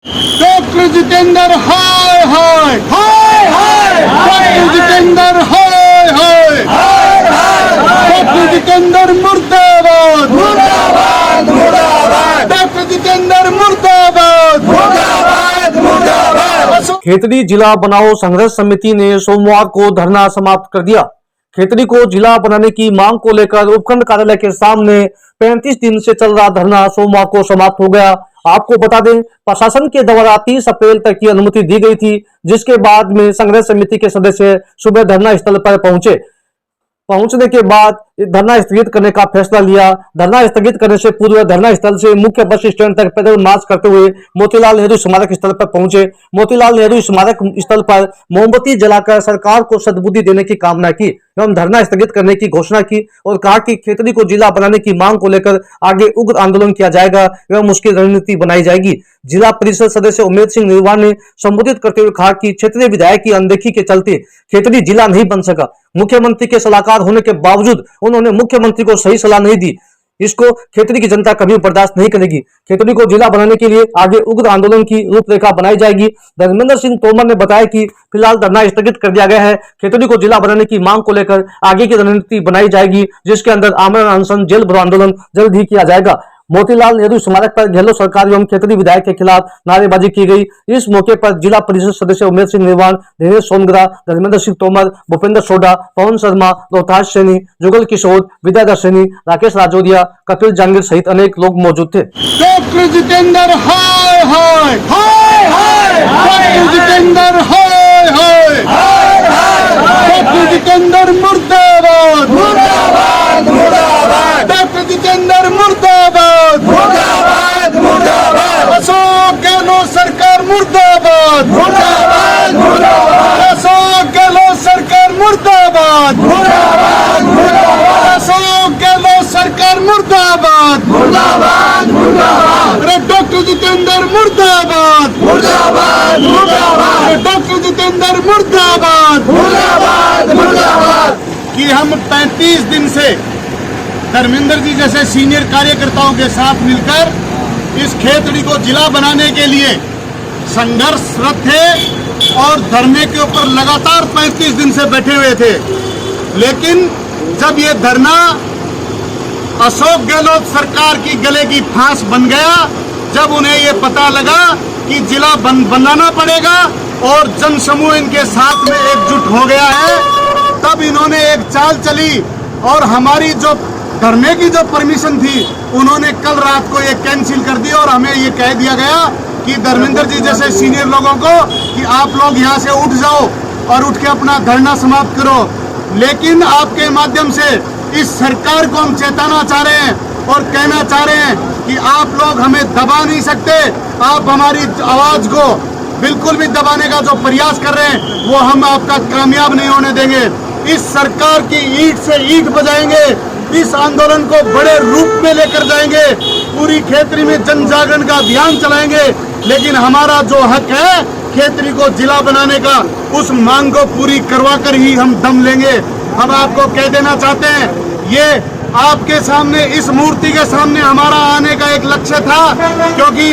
Doctor Jitendra हाय हाय हाय हाय doctor Jitendra हाय हाय doctor Jitendra मुर्दाबाद मुर्दाबाद मुर्दाबाद डॉक्टर जितेंद्र मुर्दाबाद मुर्दाबाद मुर्दाबाद। खेतड़ी जिला बनाओ संघर्ष समिति ने सोमवार को धरना समाप्त कर दिया। खेतड़ी को जिला बनाने की मांग को लेकर उपखंड कार्यालय के सामने 35 दिन से चल रहा धरना सोमवार को समाप्त हो गया। आपको बता दें, प्रशासन के द्वारा 30 अप्रैल तक की अनुमति दी गई थी, जिसके बाद में संघर्ष समिति के सदस्य सुबह धरना स्थल पर पहुंचने के बाद धरना स्थगित करने का फैसला लिया। धरना स्थगित करने से पूर्व धरना स्थल से मुख्य बस स्टैंड तक पैदल मार्च करते हुए मोतीलाल नेहरू स्मारक स्थल पर पहुंचे। मोतीलाल नेहरू स्मारक स्थल पर मोमबत्ती जलाकर सरकार को सद्बुद्धि देने की कामना की एवं धरना स्थगित करने की घोषणा की और कहा कि खेतड़ी को जिला बनाने की मांग को लेकर आगे उग्र आंदोलन किया जाएगा एवं उसकी रणनीति बनाई जाएगी। जिला परिषद सदस्य उमेद सिंह निर्वाण ने संबोधित करते हुए कहा कि क्षेत्रीय विधायक की अनदेखी के चलते खेतड़ी जिला नहीं बन सका। मुख्यमंत्री के सलाहकार होने के बावजूद उन्होंने मुख्यमंत्री को सही सलाह नहीं दी। इसको खेतड़ी की जनता कभी बर्दाश्त नहीं करेगी। खेतड़ी को जिला बनाने के लिए आगे उग्र आंदोलन की रूपरेखा बनाई जाएगी। धर्मेंद्र सिंह तोमर ने बताया कि फिलहाल धरना स्थगित कर दिया गया है। खेतड़ी को जिला बनाने की मांग को लेकर आगे की रणनीति बनाई जाएगी, जिसके अंदर आमरण अनशन, जेल भरो आंदोलन जल्द ही किया जाएगा। मोतीलाल नेहरू स्मारक पर गहलोत सरकार एवं खेतड़ी विधायक के खिलाफ नारेबाजी की गई। इस मौके पर जिला परिषद सदस्य उमेद सिंह निर्वाण, दिनेश सोनगरा, धर्मेंद्र सिंह तोमर, भूपेंद्र सोडा, पवन शर्मा, रोहताश सैनी, जुगल किशोर, विद्याधर सैनी, राकेश राजौरिया, कपिल जहांगीर सहित अनेक लोग मौजूद थे। डॉक्टर जितेंद्र हाय हाय हाय हाय डॉक्टर जितेंद्र हाय हाय डॉक्टर जितेंद्र मुर्दाबाद मुर्दाबाद मुर्दाबाद डॉक्टर जितेंद्र मुर्दाबाद मुर्दाबाद मुर्दाबाद अशोक गहलोत सरकार मुर्दाबाद मुर्दाबाद मुर्दाबाद अशोक गहलोत सरकार मुर्दाबाद मुर्दाबाद मुर्दाबाद अशोक गहलोत सरकार मुर्दाबाद मुर्दाबाद मुर्दाबाद अरे डॉक्टर जितेंद्र मुर्दाबाद मुर्दाबाद मुर्दाबाद अरे डॉक्टर जितेंद्र मुर्दाबाद मुर्दाबाद मुर्दाबाद। कि हम 35 दिन से धर्मेंद्र जी जैसे सीनियर कार्यकर्ताओं के साथ मिलकर इस खेतड़ी को जिला बनाने के लिए संघर्षरत थे और धरने के ऊपर लगातार 35 दिन से बैठे हुए थे। लेकिन जब ये धरना अशोक गहलोत सरकार की गले की फांस बन गया, जब उन्हें ये पता लगा कि जिला बनाना पड़ेगा और जन समूह इनके साथ में एकजुट हो गया है, तब इन्होंने एक चाल चली और हमारी जो धरने की जो परमिशन थी उन्होंने कल रात को ये कैंसिल कर दी और हमें ये कह दिया गया कि धर्मेंद्र जी जैसे सीनियर लोगों को कि आप लोग यहाँ से उठ जाओ और उठ के अपना धरना समाप्त करो। लेकिन आपके माध्यम से इस सरकार को हम चेताना चाह रहे हैं और कहना चाह रहे हैं कि आप लोग हमें दबा नहीं सकते। आप हमारी आवाज को बिल्कुल भी दबाने का जो प्रयास कर रहे हैं वो हम आपका कामयाब नहीं होने देंगे। इस सरकार की ईंट से ईंट बजाएंगे, इस आंदोलन को बड़े रूप में लेकर जाएंगे, पूरी खेतड़ी में जन जागरण का अभियान चलाएंगे। लेकिन हमारा जो हक है खेतड़ी को जिला बनाने का, उस मांग को पूरी करवा कर ही हम दम लेंगे। हम आपको कह देना चाहते हैं, ये आपके सामने, इस मूर्ति के सामने हमारा आने का एक लक्ष्य था, क्योंकि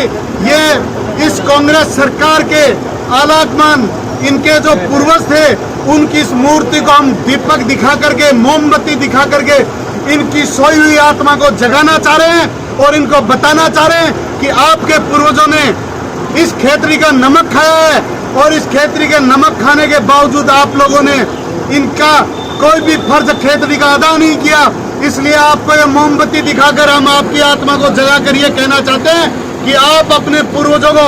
ये इस कांग्रेस सरकार के आलाकमान इनके जो पूर्वज थे उनकी इस मूर्ति को हम दीपक दिखा करके, मोमबत्ती दिखा करके इनकी सोई हुई आत्मा को जगाना चाह रहे हैं और इनको बताना चाह रहे हैं कि आपके पूर्वजों ने इस खेतड़ी का नमक खाया है और इस खेतड़ी के नमक खाने के बावजूद आप लोगों ने इनका कोई भी फर्ज खेतड़ी का अदा नहीं किया। इसलिए आपको ये मोमबत्ती दिखाकर हम आपकी आत्मा को जगा कर ये कहना चाहते हैं कि आप अपने पूर्वजों को,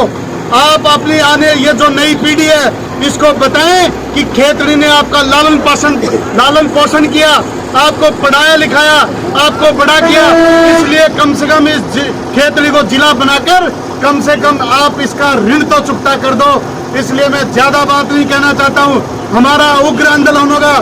आप अपनी आने ये जो नई पीढ़ी है इसको बताएं कि खेतड़ी ने आपका लालन पोषण किया, आपको पढ़ाया लिखाया, आपको बड़ा किया। इसलिए कम से कम इस खेतड़ी को जिला बनाकर कम से कम आप इसका ऋण तो चुकता कर दो। इसलिए मैं ज्यादा बात नहीं कहना चाहता हूँ। हमारा उग्र आंदोलन होगा,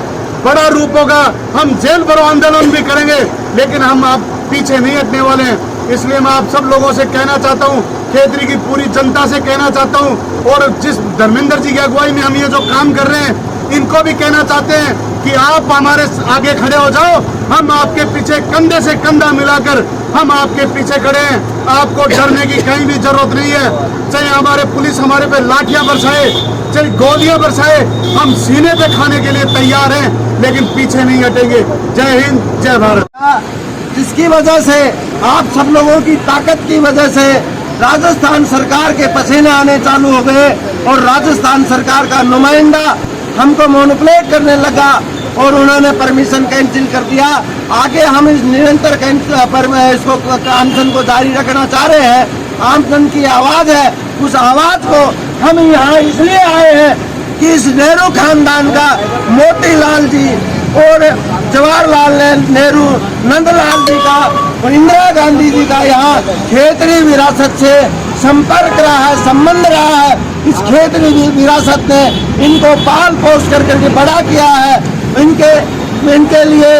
बड़ा रूप होगा, हम जेल भरो आंदोलन भी करेंगे, लेकिन हम आप पीछे नहीं हटने वाले हैं। इसलिए मैं आप सब लोगों से कहना चाहता हूँ, खेतड़ी की पूरी जनता से कहना चाहता हूँ और जिस धर्मेंद्र जी की अगुवाई में हम ये जो काम कर रहे हैं इनको भी कहना चाहते हैं कि आप हमारे आगे खड़े हो जाओ, हम आपके पीछे कंधे से कंधा मिलाकर हम आपके पीछे खड़े हैं। आपको डरने की कहीं भी जरूरत नहीं है। चाहे हमारे पुलिस हमारे पे लाठियां बरसाए, चाहे गोलियां बरसाए, हम सीने पे खाने के लिए तैयार हैं, लेकिन पीछे नहीं हटेंगे। जय हिंद, जय भारत। जिसकी वजह से आप सब लोगों की ताकत की वजह से राजस्थान सरकार के पसीने आने चालू हो गए और राजस्थान सरकार का नुमाइंदा हमको मोनोप्लेट करने लगा और उन्होंने परमिशन कैंसिल कर दिया। आगे हम इस निरंतर इसको अनशन को जारी रखना चाह रहे हैं। आमजन की आवाज है, उस आवाज को हम यहाँ इसलिए आए हैं कि इस नेहरू खानदान का मोतीलाल जी और जवाहरलाल नेहरू, नंदलाल जी का और इंदिरा गांधी जी का यहाँ क्षेत्रीय विरासत से संपर्क रहा है, संबंध रहा है। इस क्षेत्रीय विरासत ने इनको पाल पोस करके बड़ा किया है। इनके लिए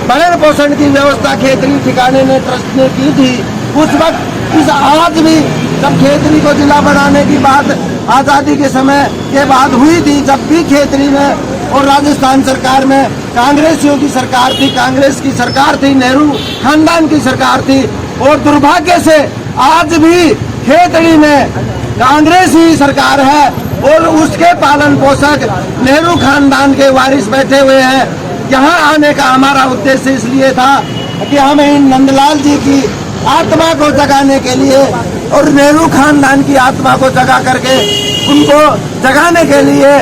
भरण पोषण की व्यवस्था खेतरी ठिकाने ने ट्रस्ट ने की थी। उस वक्त इस आज भी जब खेतरी को जिला बनाने की बात आज़ादी के समय के बाद हुई थी, जब भी खेतरी में और राजस्थान सरकार में कांग्रेसियों की सरकार थी, कांग्रेस की सरकार थी, नेहरू खानदान की सरकार थी। और दुर्भाग्य से आज भी खेतरी में कांग्रेस ही सरकार है और उसके पालन पोषक नेहरू खानदान के वारिस बैठे हुए हैं। यहाँ आने का हमारा उद्देश्य इसलिए था कि हम इन नंदलाल जी की आत्मा को जगाने के लिए और नेहरू खानदान की आत्मा को जगा करके उनको जगाने के लिए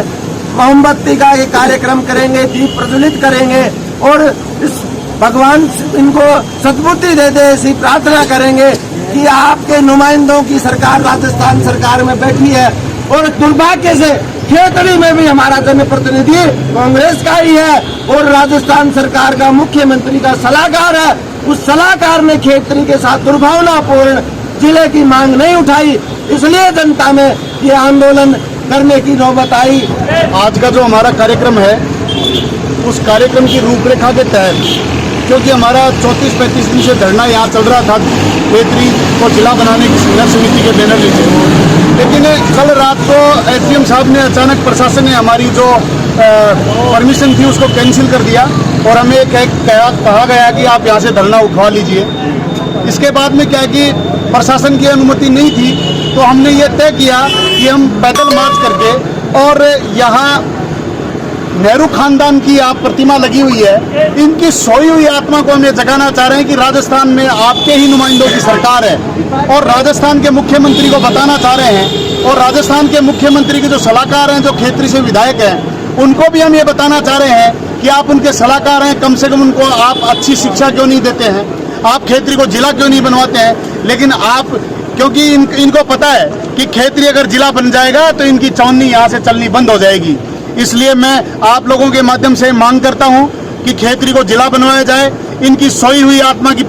मोमबत्ती का ये कार्यक्रम करेंगे, दीप प्रज्वलित करेंगे और इस भगवान इनको सद्बुद्धि दे दे ऐसी प्रार्थना करेंगे कि आपके नुमाइंदों की सरकार राजस्थान सरकार में बैठी है। और दुर्भाग्य से खेतड़ी में भी हमारा जनप्रतिनिधि कांग्रेस का ही है और राजस्थान सरकार का मुख्यमंत्री का सलाहकार है। उस सलाहकार ने खेतड़ी के साथ दुर्भावनापूर्ण जिले की मांग नहीं उठाई, इसलिए जनता में ये आंदोलन करने की नौबत आई। आज का जो हमारा कार्यक्रम है, उस कार्यक्रम की रूपरेखा के तहत, क्योंकि हमारा 34-35 दिन से धरना यहाँ चल रहा था खेतरी को जिला बनाने की संघर्ष समिति के बैनर नीचे, लेकिन कल रात को एसडीएम साहब ने अचानक, प्रशासन ने हमारी जो परमिशन थी उसको कैंसिल कर दिया और हमें कहा गया कि आप यहाँ से धरना उठवा लीजिए। इसके बाद में क्या है कि प्रशासन की अनुमति नहीं थी, तो हमने ये तय किया कि हम पैदल मार्च करके और यहाँ नेहरू खानदान की आप प्रतिमा लगी हुई है, इनकी सोई हुई आत्मा को हमें जगाना चाह रहे हैं कि राजस्थान में आपके ही नुमाइंदों की सरकार है और राजस्थान के मुख्यमंत्री को बताना चाह रहे हैं और राजस्थान के मुख्यमंत्री के जो सलाहकार हैं, जो खेतरी से विधायक हैं, उनको भी हम ये बताना चाह रहे हैं कि आप उनके सलाहकार हैं, कम से कम उनको आप अच्छी शिक्षा क्यों नहीं देते हैं, आप खेतरी को जिला क्यों नहीं बनवाते हैं। लेकिन आप, क्योंकि इनको पता है कि खेतरी अगर जिला बन जाएगा तो इनकी चौनी यहाँ से चलनी बंद हो जाएगी। इसलिए मैं आप लोगों के माध्यम से मांग करता हूं कि खेतरी को जिला बनवाया जाए। इनकी सोई हुई आत्मा की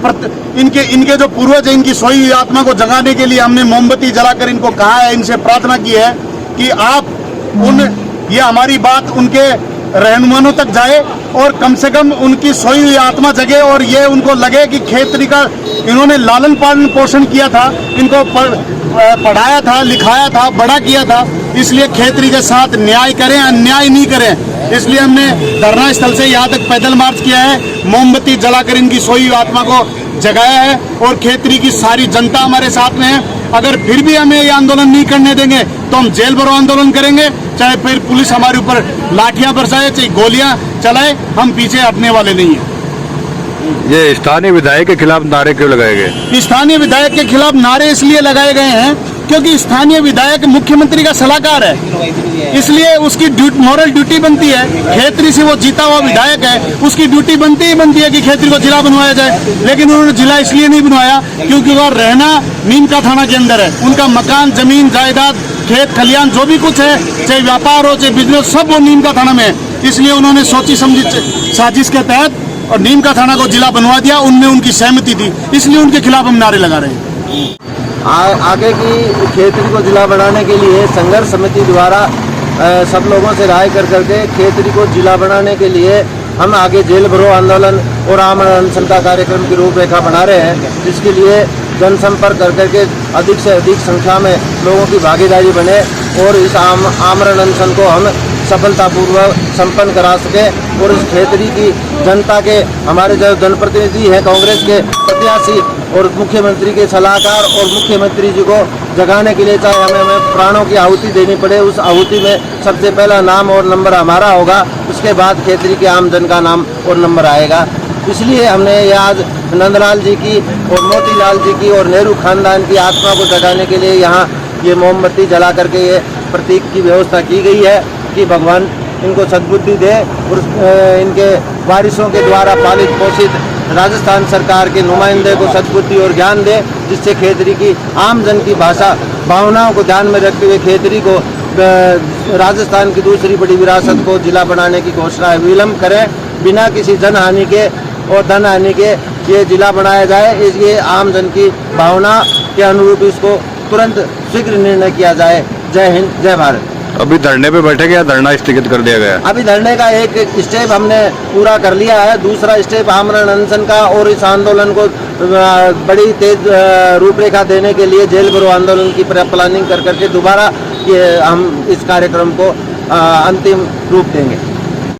इनके जो पूर्वज हैं, इनकी सोई हुई आत्मा को जगाने के लिए हमने मोमबत्ती जलाकर इनको कहा है, इनसे प्रार्थना की है कि आप ये हमारी बात उनके रहनुमानों तक जाए और कम से कम उनकी सोई हुई आत्मा जगे और ये उनको लगे कि खेतरी का इन्होंने लालन पालन पोषण किया था, इनको पढ़ाया था, लिखाया था, बड़ा किया था। इसलिए खेतरी के साथ न्याय करें, अन्याय नहीं करें। इसलिए हमने धरना स्थल से यहाँ तक पैदल मार्च किया है, मोमबत्ती जलाकर इनकी सोई हुई आत्मा को जगाया है और खेतरी की सारी जनता हमारे साथ में है। अगर फिर भी हमें ये आंदोलन नहीं करने देंगे तो हम जेल भरो आंदोलन करेंगे, चाहे फिर पुलिस हमारे ऊपर लाठियां बरसाए, चाहे गोलियां चलाए, हम पीछे हटने वाले नहीं हैं। ये स्थानीय विधायक के खिलाफ नारे क्यों लगाए गए? स्थानीय विधायक के खिलाफ नारे इसलिए लगाए गए हैं क्योंकि स्थानीय विधायक मुख्यमंत्री का सलाहकार है, इसलिए उसकी मॉरल ड्यूटी बनती है। खेतरी से वो जीता हुआ विधायक है, उसकी ड्यूटी बनती है कि खेतरी को जिला बनवाया जाए। लेकिन उन्होंने जिला इसलिए नहीं बनवाया क्योंकि वो रहना नीमका थाना के अंदर है, उनका मकान, जमीन, जायदाद, खेत खलियान जो भी कुछ है, चाहे व्यापार हो चाहे बिजनेस, सब वो नीमका थाना में है। इसलिए उन्होंने सोची समझी साजिश के तहत और नीमका थाना को जिला बनवा दिया, उनमें उनकी सहमति थी, इसलिए उनके खिलाफ हम नारे लगा रहे हैं। आगे की खेतरी को जिला बनाने के लिए संघर्ष समिति द्वारा सब लोगों से राय कर करके खेतरी को जिला बनाने के लिए हम आगे जेल भरो आंदोलन और आमरण अनशन का कार्यक्रम की रूपरेखा बना रहे हैं, जिसके लिए जनसंपर्क कर करके अधिक से अधिक संख्या में लोगों की भागीदारी बने और इस आमरण अनशन को हम सफलतापूर्वक संपन्न करा सके और इस खेतरी की जनता के हमारे जो जनप्रतिनिधि हैं कांग्रेस के प्रत्याशी और मुख्यमंत्री के सलाहकार और मुख्यमंत्री जी को जगाने के लिए चाहे हमें प्राणों की आहुति देनी पड़े, उस आहुति में सबसे पहला नाम और नंबर हमारा होगा, उसके बाद खेतरी के आम जन का नाम और नंबर आएगा। इसलिए हमने ये आज नंदलाल जी की और मोतीलाल जी की और नेहरू खानदान की आत्मा को जगाने के लिए यहाँ ये मोमबत्ती जला करके ये प्रतीक की व्यवस्था की गई है कि भगवान इनको सद्बुद्धि दे और इनके वारिसों के द्वारा पालित पोषित राजस्थान सरकार के नुमाइंदे को सद्बुद्धि और ज्ञान दे, जिससे खेतरी की आम जन की भाषा भावनाओं को ध्यान में रखते हुए खेतरी को राजस्थान की दूसरी बड़ी विरासत को जिला बनाने की घोषणा विलम्ब करें, बिना किसी जनहानि के और धन हानि के ये जिला बनाया जाए। ये आम जन की भावना के अनुरूप इसको तुरंत शीघ्र निर्णय किया जाए। जय हिंद, जय भारत। अभी धरने पे बैठे या धरना स्थगित कर दिया गया? अभी धरने का एक स्टेप हमने पूरा कर लिया है, दूसरा स्टेप आमरण अनशन का और इस आंदोलन को बड़ी तेज रूपरेखा देने के लिए जेल भरो आंदोलन की प्लानिंग कर करके दोबारा ये हम इस कार्यक्रम को अंतिम रूप देंगे।